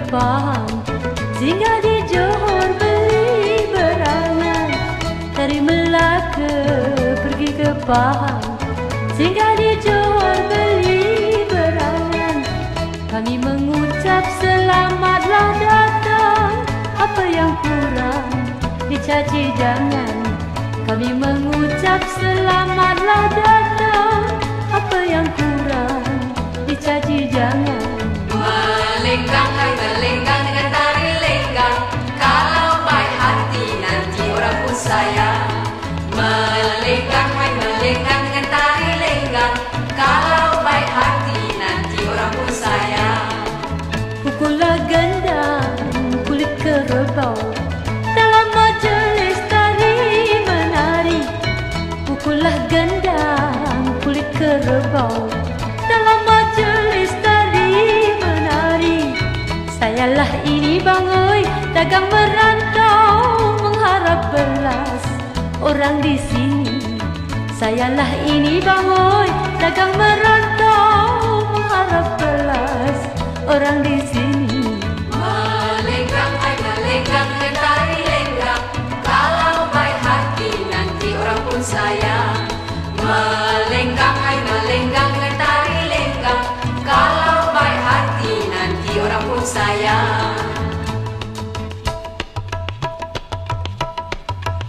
Pahang, singgah di Johor beli berangan. Dari Melaka pergi ke Pahang, singgah di Johor beli berangan. Kami mengucap selamatlah datang, apa yang kurang dicaci jangan. Kami mengucap selamatlah datang, apa yang kurang dicaci jangan. Melenggang, hai melenggang dengan tari lenggang. Kalau baik hati nanti orang pun sayang. Melenggang, hai melenggang dengan tari lenggang. Kalau baik hati nanti orang pun sayang. Pukullah gendang, kulit kerbau dalam majelis tari menari. Pukullah gendang, kulit kerbau dalam majelis tari menari. Sayalah ini bangoi, dagang merantau mengharap belas orang di sini. Sayalah ini bangoi, dagang merantau mengharap belas orang di sini. Melenggang, hai melenggang dengan tari lenggang. Kalau baik hati nanti orang pun sayang. Melenggang, hai melenggang dengan tari lenggang. Kalau baik hati nanti orang pun sayang.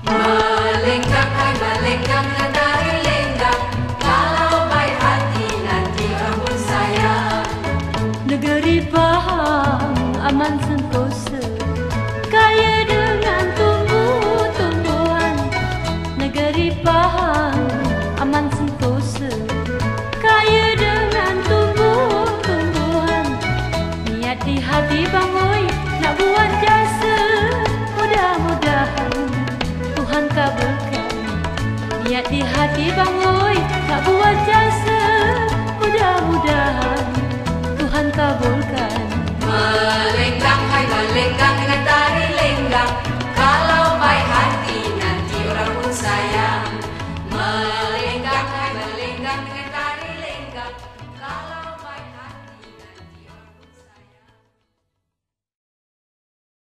Melenggang, hai melenggang dengan tari lenggang. Kalau baik hati nanti orang pun sayang. Negeri Pahang aman sentosa, kaya dengan tumbuh-tumbuhan. Negeri Pahang aman sentosa, kaya dengan tumbuh-tumbuhan. Niat di hati bangoi nak buat jasa, mudah-mudahan Tuhan kabulkan. Niat di hati bangoi nak buat jasa, mudah-mudahan Tuhan kabulkan. Melenggang, hai melenggang